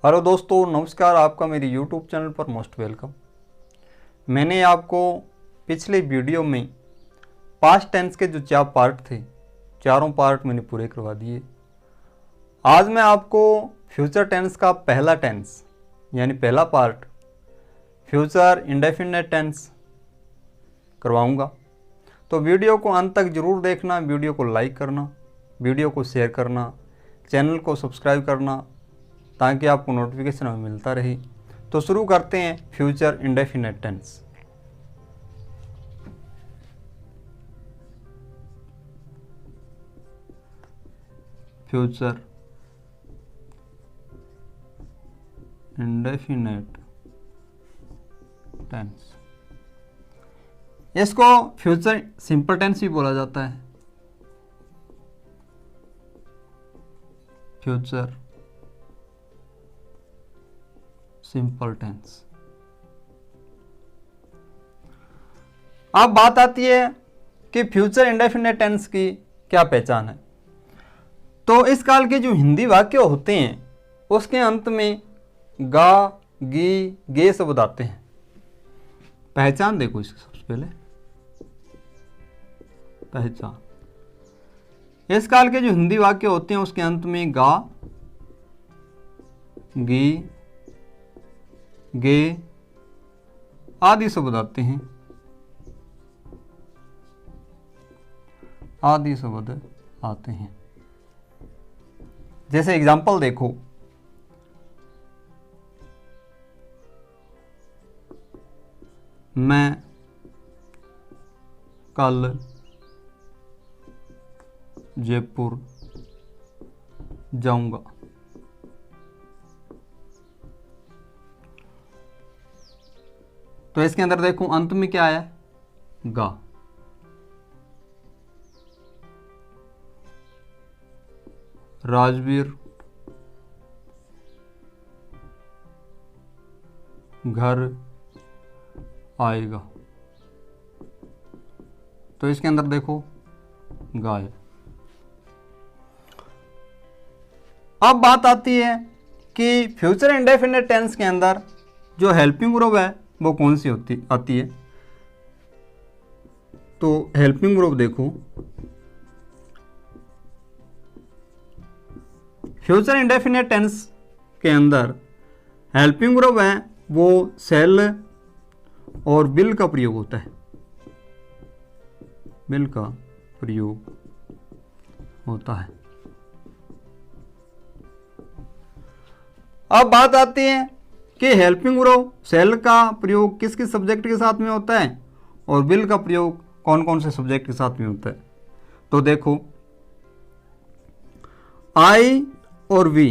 Hello दोस्तों, नमस्कार। आपका मेरे यूट्यूब चैनल पर मोस्ट वेलकम। मैंने आपको पिछले वीडियो में पास्ट टेंस के जो 4 पार्ट थे, चारों पार्ट मैंने पूरे करवा दिए। आज मैं आपको फ्यूचर टेंस का पहला टेंस यानी पहला पार्ट फ्यूचर इंडेफिनिट टेंस करवाऊंगा। तो वीडियो को अंत तक ज़रूर देखना, वीडियो को लाइक करना, वीडियो को शेयर करना, चैनल को सब्सक्राइब करना ताकि आपको नोटिफिकेशन हमें मिलता रहे। तो शुरू करते हैं future indefinite tense. Future indefinite tense, इसको फ्यूचर सिंपल टेंस भी बोला जाता है। Future simple tense. अब बात आती है कि फ्यूचर इंडेफिनिट टेंस की क्या पहचान है। तो इस काल के जो हिंदी वाक्य होते हैं उसके अंत में गा, गी, गे शब्द आते हैं। पहचान देखो इसकी सबसे पहले पहचान। इस काल के जो हिंदी वाक्य होते हैं उसके अंत में गा, गी, गे आदि शब्द आते हैं। आदि शब्द आते हैं। जैसे एग्जाम्पल देखो, मैं कल जयपुर जाऊंगा। तो इसके अंदर देखो अंत में क्या आया, गा। राजवीर घर आएगा। तो इसके अंदर देखो गाय। अब बात आती है कि फ्यूचर इंडेफिनिट टेंस के अंदर जो हेल्पिंग वर्ब है वो कौन सी आती है। तो हेल्पिंग वर्ब देखो, फ्यूचर इंडेफिनिट टेंस के अंदर हेल्पिंग वर्ब है वो सेल और विल का प्रयोग होता है। विल का प्रयोग होता है। अब बात आती है कि हेल्पिंग वर्ब सेल का प्रयोग किस किस सब्जेक्ट के साथ में होता है और विल का प्रयोग कौन कौन से सब्जेक्ट के साथ में होता है। तो देखो आई और वी,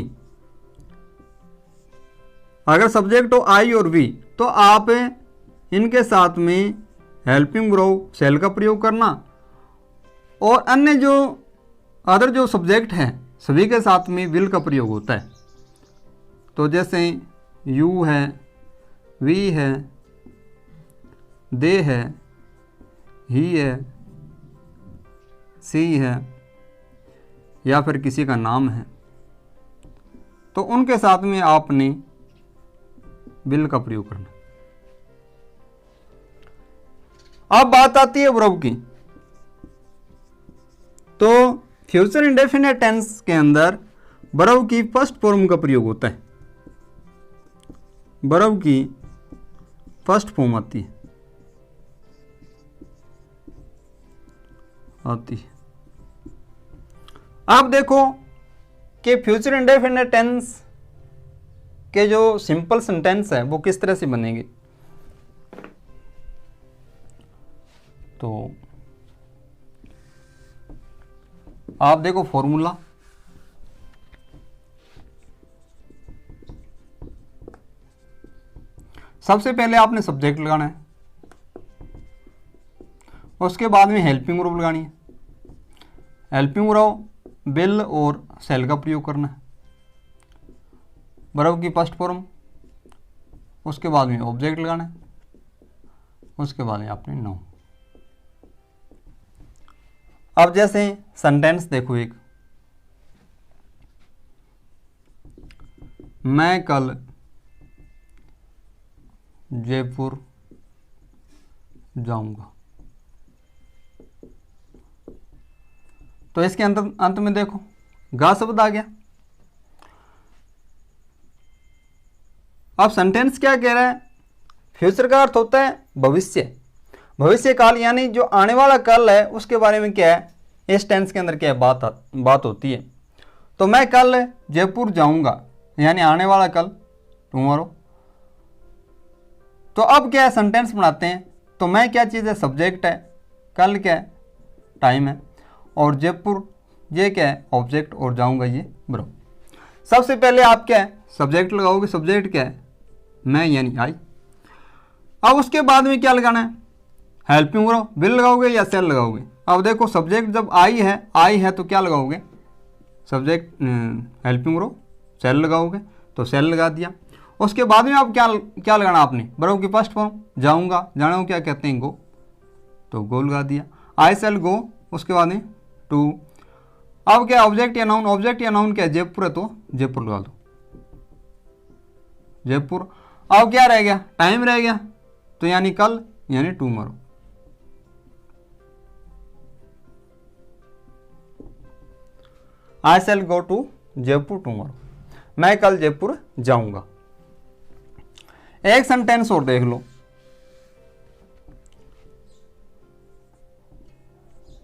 अगर सब्जेक्ट हो आई और वी तो आप इनके साथ में हेल्पिंग वर्ब सेल का प्रयोग करना और अन्य जो अदर जो सब्जेक्ट हैं सभी के साथ में विल का प्रयोग होता है। तो जैसे यू है, वी है, दे है, ही है, सी है या फिर किसी का नाम है, तो उनके साथ में आपने विल का प्रयोग करना। अब बात आती है वर्ब की। तो फ्यूचर इंडेफिनिट टेंस के अंदर वर्ब की फर्स्ट फॉर्म का प्रयोग होता है। वर्ब की फर्स्ट फॉर्म आती है। अब देखो कि फ्यूचर इंडेफिनिट टेंस के जो सिंपल सेंटेंस है वो किस तरह से बनेंगे। तो आप देखो फॉर्मूला, सबसे पहले आपने सब्जेक्ट लगाना है, उसके बाद में हेल्पिंग वर्ब लगानी है। हेल्पिंग वर्ब विल और सेल का प्रयोग करना है। वर्ब की फर्स्ट फॉर्म, उसके बाद में ऑब्जेक्ट लगाना है, उसके बाद में आपने नाउन। अब जैसे सेंटेंस देखो, एक मैं कल जयपुर जाऊंगा। तो इसके अंत में देखो गा शब्द आ गया। अब सेंटेंस क्या कह रहा है? फ्यूचर का अर्थ होता है भविष्य, भविष्य काल, यानी जो आने वाला कल है उसके बारे में क्या है, इस टेंस के अंदर क्या है, बात होती है। तो मैं कल जयपुर जाऊंगा, यानी आने वाला कल, टुमारो। तो अब क्या है, सेंटेंस बनाते हैं। तो मैं क्या चीज़ है, सब्जेक्ट है, कल क्या है, टाइम है, और जयपुर ये क्या है, ऑब्जेक्ट, और जाऊंगा ये वर्ब। सबसे पहले आप क्या है, सब्जेक्ट लगाओगे। सब्जेक्ट क्या है, मैं यानी आई। अब उसके बाद में क्या लगाना है, हेल्पिंग वर्ब, विल लगाओगे या सेल लगाओगे। अब देखो सब्जेक्ट जब आई है तो क्या लगाओगे, सब्जेक्ट हेल्पिंग वर्ब, सेल लगाओगे, तो सेल लगा दिया। उसके बाद में आप क्या लगाना आपने, वर्ब की फर्स्ट फॉर्म, जाऊंगा, जाने को क्या कहते हैं, गो, तो गो लगा दिया। आई सेल गो, उसके बाद में टू। अब क्या ऑब्जेक्ट या नाउन, ऑब्जेक्ट या नाउन क्या है, जयपुर है तो जयपुर लगा दो, जयपुर। अब क्या रह गया, टाइम रह गया, तो यानी कल, यानी tomorrow. I shall go to Jaipur tomorrow, मैं कल जयपुर जाऊंगा। एक सेंटेंस और देख लो,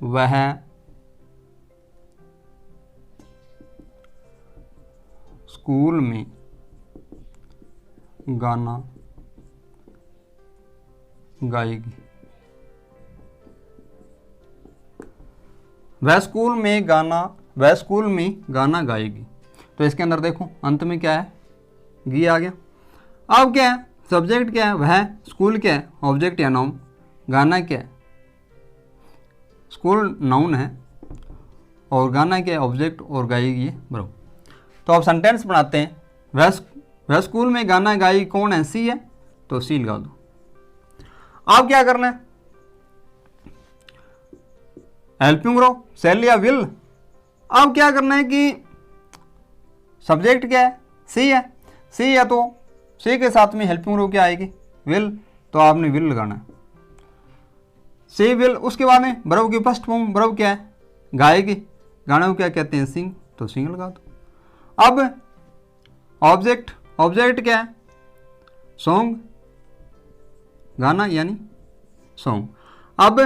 वह स्कूल में गाना गाएगी। वह स्कूल में गाना गाएगी। तो इसके अंदर देखो अंत में क्या है, गी आ गया। अब क्या है, सब्जेक्ट क्या है, वह, स्कूल क्या है, ऑब्जेक्ट या नाउन, गाना क्या है, स्कूल नाउन है, और गाना क्या है, ऑब्जेक्ट, और गाएगी ये वर्ब। तो अब सेंटेंस बनाते हैं। वह स्कूल में गाना गाएगी, कौन है, सी है, तो सी लगा दो। अब क्या करना है, हेल्पिंग वर्ब, सेल या विल। अब क्या करना है कि सब्जेक्ट क्या है, सी है, सी है तो सी के साथ में हेल्पिंग वर्ब क्या आएगी, विल, तो आपने विल लगाना है, सी विल। उसके बाद में वर्ब की फर्स्ट फॉर्म, वर्ब क्या है, गाएगी, गाने को क्या कहते हैं, सिंग, तो सिंग लगा दो। अब ऑब्जेक्ट क्या है, सॉन्ग, गाना यानी सॉन्ग। अब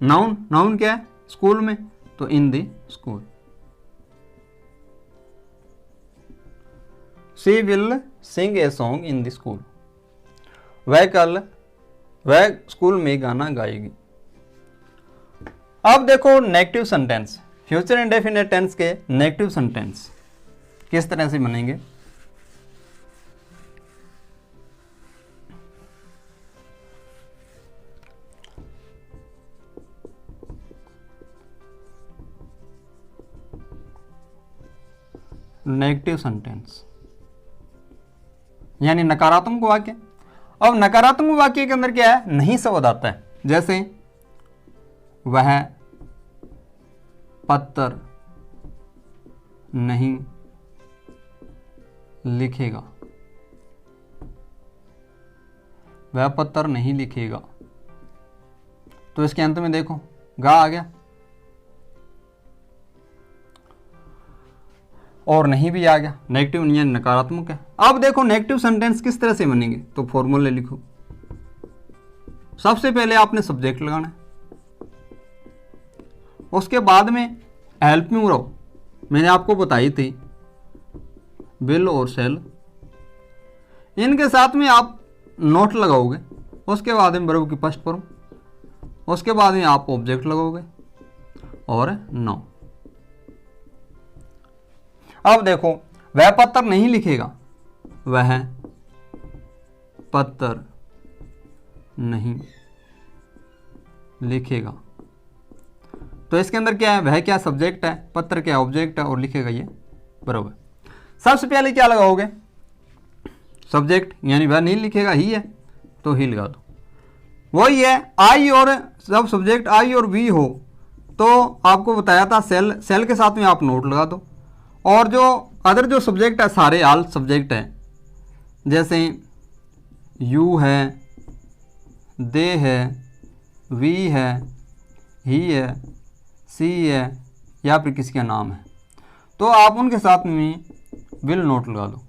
नाउन क्या है, स्कूल में, तो in the school. She will sing a song in the school, वह स्कूल में गाना गाएगी। अब देखो negative sentence, future indefinite tense के नेगेटिव सेंटेंस किस तरह से बनेंगे। नेगेटिव सेंटेंस यानी नकारात्मक वाक्य। अब नकारात्मक वाक्य के अंदर क्या है, नहीं शब्द आता है। जैसे वह पत्र नहीं लिखेगा, वह पत्र नहीं लिखेगा, तो इसके अंत में देखो गा आ गया और नहीं भी आ गया, नेगेटिव नहीं है, नकारात्मक है। अब देखो नेगेटिव सेंटेंस किस तरह से बनेंगे, तो फॉर्मूले लिखो। सबसे पहले आपने सब्जेक्ट लगाना है, उसके बाद में हेल्पिंग वर्ब मैंने आपको बताई थी, विल और सेल, इनके साथ में आप नोट लगाओगे। उसके बाद में वर्ब की फर्स्ट फॉर्म, उसके बाद में आप ऑब्जेक्ट लगाओगे और नो। अब देखो वह पत्र नहीं लिखेगा, वह पत्र नहीं लिखेगा, तो इसके अंदर क्या है, वह क्या सब्जेक्ट है, पत्र क्या ऑब्जेक्ट है, और लिखेगा ये बराबर। सबसे पहले क्या लगाओगे, सब्जेक्ट, यानी वह नहीं लिखेगा ही है तो ही लगा दो। वही है आई, और जब सब्जेक्ट आई और वी हो तो आपको बताया था सेल के साथ में आप नोट लगा दो। और जो अदर जो सब्जेक्ट है सारे ऑल सब्जेक्ट है, जैसे यू है, दे है, वी है, ही है, सी है, या फिर किसी का नाम है, तो आप उनके साथ में विल नोट लगा दो।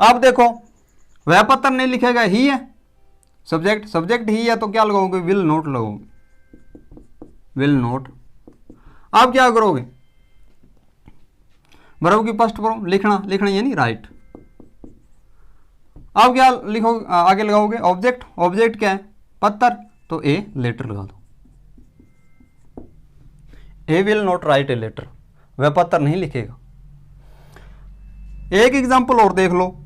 अब देखो वह पत्र नहीं लिखेगा, ही है सब्जेक्ट ही है, तो क्या लगाओगे, विल नोट लगाओगे, विल नोट। आप क्या करोगे, वर्ब की फर्स्ट फॉर्म लिखना यानी राइट। आप क्या लिखोगे, आगे लगाओगे ऑब्जेक्ट क्या है, पत्थर, तो ए लेटर लगा दो। I will not write a letter, वह पत्र नहीं लिखेगा। एक एग्जाम्पल और देख लो,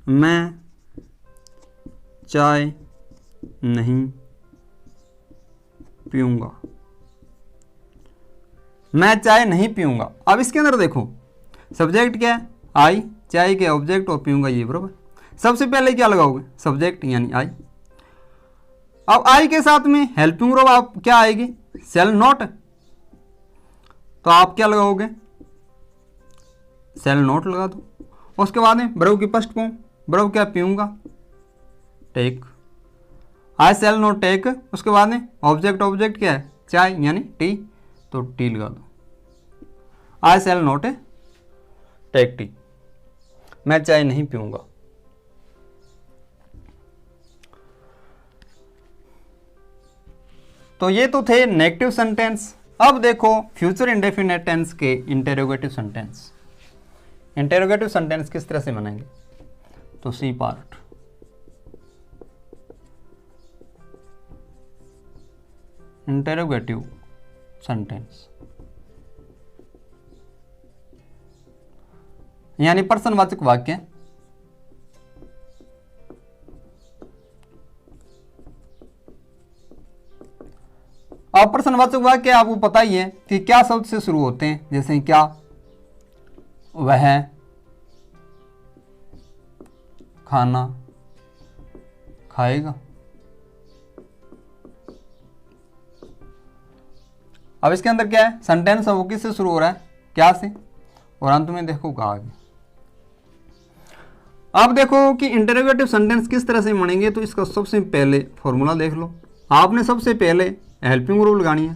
मैं चाय नहीं पीऊंगा, मैं चाय नहीं पीऊंगा। अब इसके अंदर देखो सब्जेक्ट क्या है, आई, चाय के ऑब्जेक्ट और पीऊंगा ये बराबर। सबसे पहले क्या लगाओगे, सब्जेक्ट यानी आई। अब आई के साथ में हेल्पिंग वर्ब आप क्या आएगी, शैल नॉट, तो आप क्या लगाओगे, शैल नॉट लगा दो। उसके बाद में वर्ब की फर्स्ट फॉर्म, वर्ब क्या, पीऊंगा, take, I shall not take. उसके बाद में ऑब्जेक्ट क्या है, चाय यानी टी, तो टी लगा दो, आई शैल नॉट टेक टी, मैं चाय नहीं पीऊंगा। तो ये तो थे नेगेटिव सेंटेंस। अब देखो फ्यूचर इंडेफिनिट टेंस के इंटेरोगेटिव सेंटेंस। इंटेरोगेटिव सेंटेंस किस तरह से बनेंगे, तो सी पार्ट, इंटेरोगेटिव सेंटेंस यानी प्रश्नवाचक वाक्य। अब प्रश्नवाचक वाक्य आपको पता ही है कि क्या शब्द से शुरू होते हैं, जैसे क्या, वह खाना खाएगा। अब इसके अंदर क्या है, सेंटेंस है वो किससे शुरू हो रहा है, क्या से, और अंत में देखो कहा आगे। अब देखो कि इंटरोगेटिव सेंटेंस किस तरह से बनेंगे, तो इसका सबसे पहले फॉर्मूला देख लो। आपने सबसे पहले हेल्पिंग वर्ब लगानी है,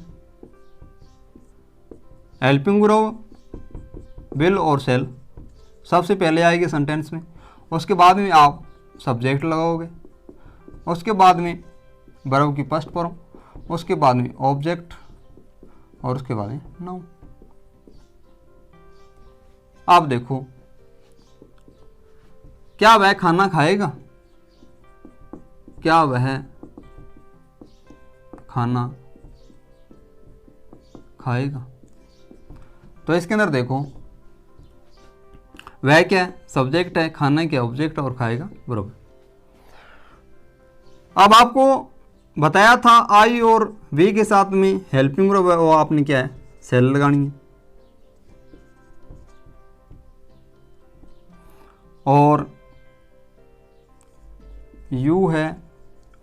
हेल्पिंग वर्ब विल और शैल सबसे पहले आएगी सेंटेंस में। उसके बाद में आप सब्जेक्ट लगाओगे, उसके बाद में वर्ब की फर्स्ट फॉर्म, उसके बाद में ऑब्जेक्ट, और उसके बाद में नाउन। आप देखो क्या वह खाना खाएगा, क्या वह खाना खाएगा, तो इसके अंदर देखो वह क्या है, सब्जेक्ट है, खाना क्या ऑब्जेक्ट, और खाएगा वर्ब। अब आपको बताया था आई और वी के साथ में हेल्पिंग वर्ब है, वो आपने क्या है, शैल लगानी है। और यू है,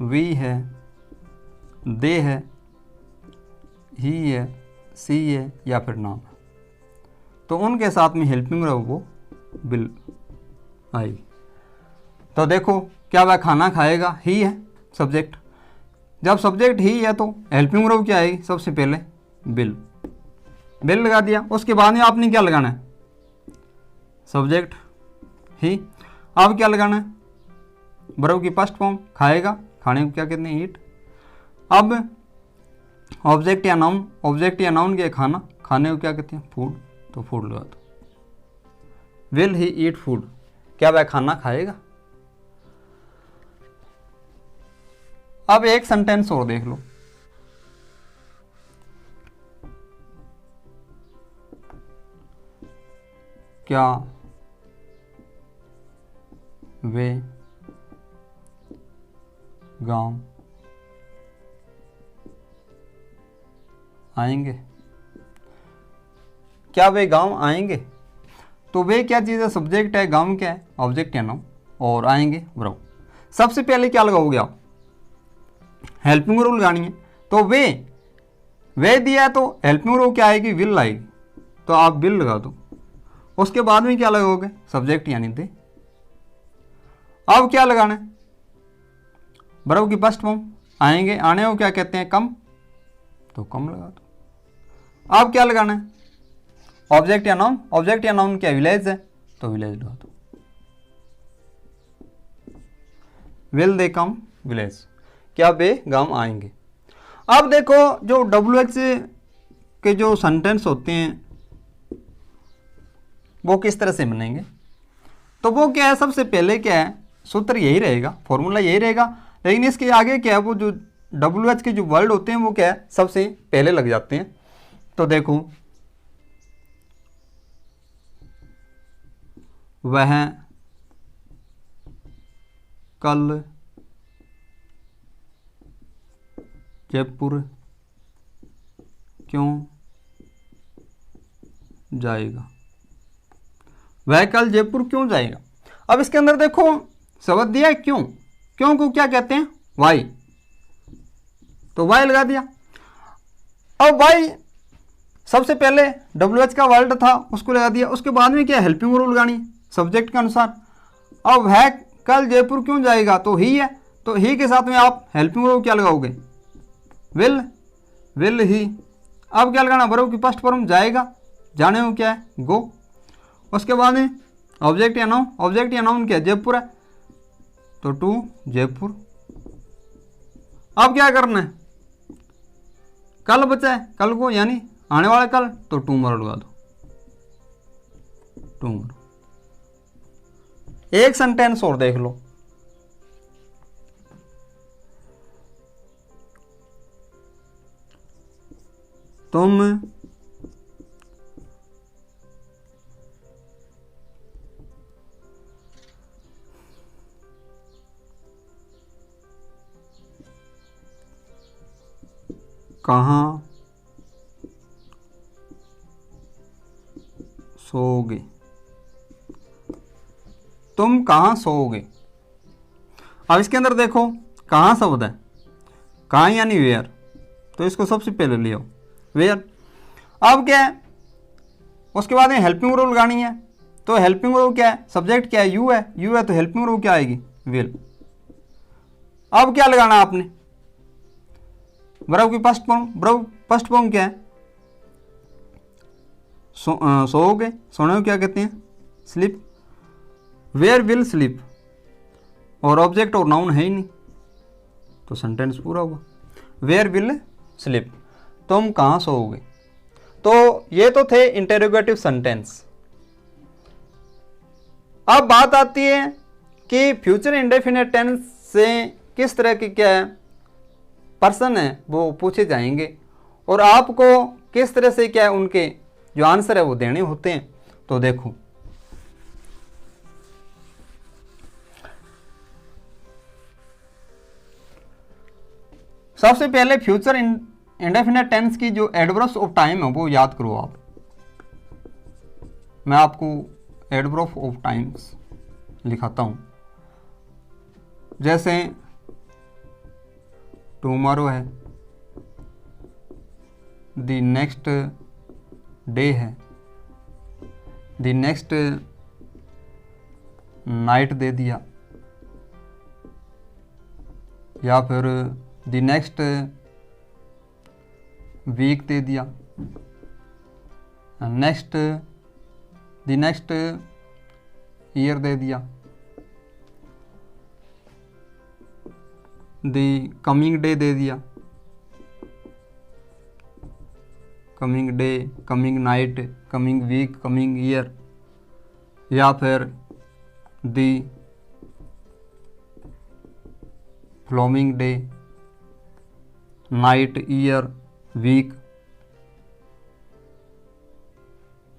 वी है, दे है, ही है, सी है, या फिर नाम है, तो उनके साथ में हेल्पिंग वर्ब वो विल आएगी। तो देखो क्या वह खाना खाएगा, ही है सब्जेक्ट, जब सब्जेक्ट ही है तो हेल्पिंग वर्ब क्या आएगी, सबसे पहले विल लगा दिया। उसके बाद में आपने क्या लगाना है, सब्जेक्ट ही। अब क्या लगाना है, वर्ब की फर्स्ट फॉर्म, खाएगा, खाने को क्या कहते हैं, ईट। अब ऑब्जेक्ट या नाउन, ऑब्जेक्ट या नाउन क्या है, खाना, खाने को क्या कहते हैं, फूड, तो फूड लगा दो। विल ही ईट फूड, क्या वह खाना खाएगा। अब एक सेंटेंस और देख लो, क्या वे गांव आएंगे, क्या वे गांव आएंगे, तो वे क्या चीज़ है, सब्जेक्ट है, गांव क्या है, ऑब्जेक्ट है नाउन, और आएंगे वर्ब। सबसे पहले क्या लगाओगे आप, हेल्पिंग रूल लगानी है, तो वे दिया है तो हेल्पिंग रूल क्या आएगी, विल आएगी, तो आप विल लगा दो। उसके बाद में क्या लगाओगे, सब्जेक्ट यानी दे। अब क्या लगाना है, वर्ब की फर्स्ट फॉर्म आएंगे, आने को क्या कहते हैं, कम, तो कम लगा दो। अब क्या लगाना है, ऑब्जेक्ट या नाउन, ऑब्जेक्ट या नाउन क्या विलेज है, तो विलेज लगा दो। विल दे कम विलेज, क्या वे गांव आएंगे। अब देखो जो WH के जो सेंटेंस होते हैं वो किस तरह से बनेंगे, तो वो क्या है, सबसे पहले क्या है, सूत्र यही रहेगा, फॉर्मूला यही रहेगा, लेकिन इसके आगे क्या है, वो जो WH के जो वर्ड होते हैं वो क्या है, सबसे पहले लग जाते हैं। तो देखो वह कल जयपुर क्यों जाएगा, वह कल जयपुर क्यों जाएगा। अब इसके अंदर देखो शब्द दिया है क्यों, क्यों को क्या कहते हैं, वाई, तो वाई लगा दिया। अब वाई सबसे पहले WH का वर्ड था उसको लगा दिया, उसके बाद में क्या हेल्पिंग रूल लगानी सब्जेक्ट के अनुसार। अब वह कल जयपुर क्यों जाएगा, तो ही है, तो ही के साथ में आप हेल्पिंग रूल क्या लगाओगे, विल ही। अब क्या लगाना, वर्ब की फर्स्ट फॉर्म जाएगा, जाने को क्या है, गो। उसके बाद में ऑब्जेक्ट या नाउन, ऑब्जेक्ट या नाउन क्या है, जयपुर है, तो टू जयपुर। अब क्या करना है, कल बचा है, कल को यानी आने वाला कल, तो टूमरो लगा दो, टूमरो। एक सेंटेंस और देख लो, तुम कहाँ सोओगे, तुम कहाँ सोओगे। अब इसके अंदर देखो कहाँ शब्द है, कहाँ यानी वेयर, तो इसको सबसे पहले ले आओ, वेयर। अब क्या है, उसके बाद में हेल्पिंग रूल लगानी है, तो हेल्पिंग रूल क्या है, सब्जेक्ट क्या है, यू है, यू है, तो हेल्पिंग रूल क्या आएगी, विल। अब क्या लगाना आपने, वर्ब की first form, verb first form क्या है, सोओगे, सोने को क्या कहते हैं, स्लीप, वेयर विल स्लीप, और ऑब्जेक्ट और नाउन है ही नहीं, तो सेंटेंस पूरा हुआ, वेयर विल स्लीप, तुम कहाँ सोओगे। तो ये तो थे इंटेरोगेटिव सेंटेंस। अब बात आती है कि फ्यूचर इंडेफिनिट टेंस से किस तरह की क्या है पर्सन है वो पूछे जाएंगे, और आपको किस तरह से क्या है उनके जो आंसर है वो देने होते हैं। तो देखो सबसे पहले फ्यूचर इंडेफिनिट टेंस की जो एडवर्ब्स ऑफ टाइम है वो याद करो आप। मैं आपको एडवर्ब ऑफ टाइम्स लिखाता हूं, जैसे टुमारो है, द नेक्स्ट डे है, द नेक्स्ट नाइट दे दिया, या फिर द नेक्स्ट वीक दे दिया, नेक्स्ट द नेक्स्ट ईयर दे दिया, द कमिंग डे दे दिया, coming day, coming night, coming week, coming year, या फिर the following day, night, year, week.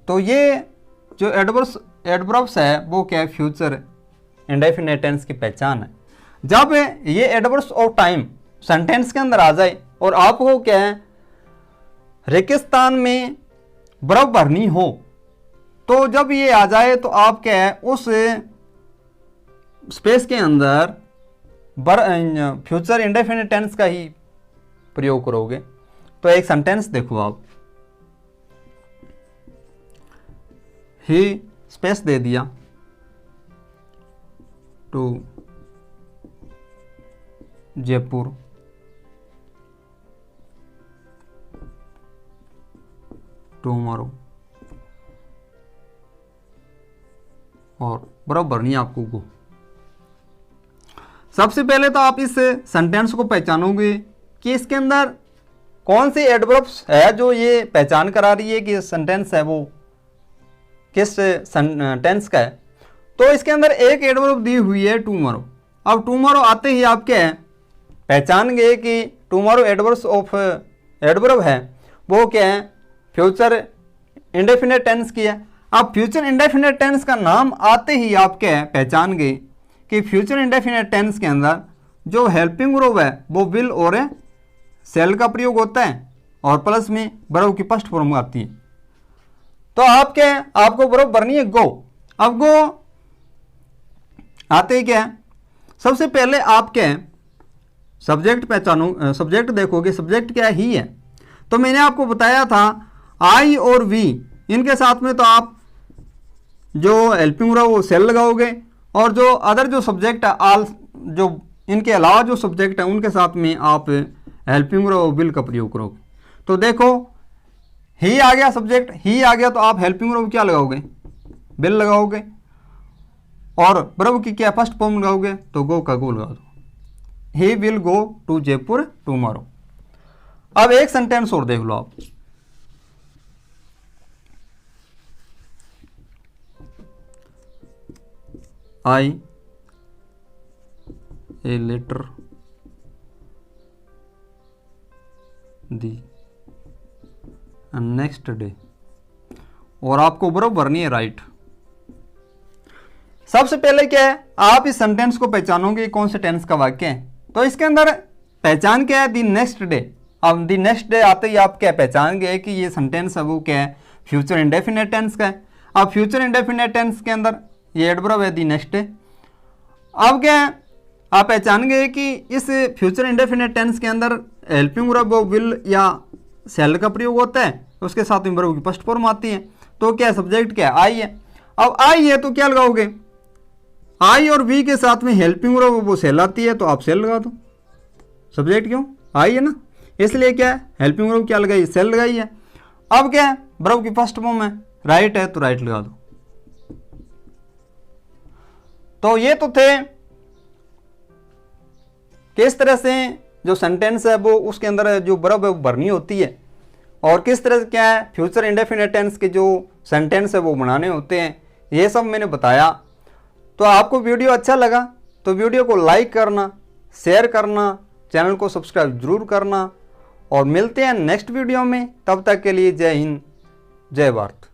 तो ये जो एडवर्ब्स है वो क्या है, फ्यूचर इंडेफिनिट टेंस की पहचान है। जब ये एडवर्ब्स ऑफ टाइम सेंटेंस के अंदर आ जाए और आपको क्या है रेगिस्तान में बर्फ भरनी हो, तो जब ये आ जाए तो आप क्या है उस स्पेस के अंदर फ्यूचर इंडेफिनिट टेंस का ही प्रयोग करोगे। तो एक सेंटेंस देखो आप, ही स्पेस दे दिया टू जयपुर टुमारो, और बराबर नहीं आपको गो। सबसे पहले तो आप इस सेंटेंस को पहचानोगे कि इसके अंदर कौन सी एडवर्ब्स है जो ये पहचान करा रही है कि सेंटेंस है वो किस टेंस का है। तो इसके अंदर एक एडवर्ब दी हुई है टुमारो। अब टुमारो आते ही आप क्या है पहचान गए कि टुमारो एडवर्ब है वो क्या है, फ्यूचर इंडेफिनिट टेंस की है। अब फ्यूचर इंडेफिनिट टेंस का नाम आते ही आप क्या है पहचान गए कि फ्यूचर इंडेफिनिट टेंस के अंदर जो हेल्पिंग वर्ब है वो विल और सेल का प्रयोग होता है और प्लस में वर्ब की फर्स्ट फॉर्म आती है। तो आप क्या है, आपको वर्ब भरनी है गो। अब गो आते ही क्या है, सबसे पहले आप क्या है सब्जेक्ट पहचानो, सब्जेक्ट देखोगे, सब्जेक्ट क्या ही है। तो मैंने आपको बताया था आई और वी इनके साथ में तो आप जो हेल्पिंग वर्ब वो सेल लगाओगे, और जो अदर जो सब्जेक्ट है आल जो इनके अलावा जो सब्जेक्ट है उनके साथ में आप हेल्पिंग वर्ब विल का प्रयोग करोगे। तो देखो ही आ गया, सब्जेक्ट ही आ गया, तो आप हेल्पिंग वर्ब क्या लगाओगे, विल लगाओगे, और वर्ब की क्या फर्स्ट फॉर्म लगाओगे, तो गो का गो लगा दो, he will go to Jaipur tomorrow. अब एक सेंटेंस और देख लो आप, I a letter the next day, और आपको वर्ब भरनी है राइट। सबसे पहले क्या है, आप इस सेंटेंस को पहचानोगे कौन से टेंस का वाक्य है। तो इसके अंदर पहचान क्या है, दी नेक्स्ट डे। अब दी नेक्स्ट डे आते ही आप क्या पहचान गए कि ये सेंटेंस है वो क्या है, फ्यूचर इंडेफिनिट टेंस का है। अब फ्यूचर इंडेफिनिट टेंस के अंदर ये एडवर्ब है दी नेक्स्ट डे। अब क्या है, आप पहचान गए कि इस फ्यूचर इंडेफिनिट टेंस के अंदर हेल्पिंग वर्ब विल या सेल का प्रयोग होता है, उसके साथ में वर्ब की फर्स्ट फॉर्म आती है। तो क्या सब्जेक्ट क्या है, आई है। अब आई है तो क्या लगाओगे, आई और वी के साथ में हेल्पिंग वर्ब वो सेल आती है, तो आप सेल लगा दो। सब्जेक्ट क्यों, आई है ना, इसलिए क्या है हेल्पिंग वर्ब क्या लगाई, सेल लगाई है। अब क्या है, वर्ब की फर्स्ट फॉर्म है राइट है, तो राइट लगा दो। तो ये तो थे किस तरह से जो सेंटेंस है वो उसके अंदर जो वर्ब भरनी होती है, और किस तरह से क्या है फ्यूचर इंडेफिनिट टेंस के जो सेंटेंस है वो बनाने होते हैं, ये सब मैंने बताया। तो आपको वीडियो अच्छा लगा तो वीडियो को लाइक करना, शेयर करना, चैनल को सब्सक्राइब जरूर करना, और मिलते हैं नेक्स्ट वीडियो में। तब तक के लिए जय हिंद, जय भारत।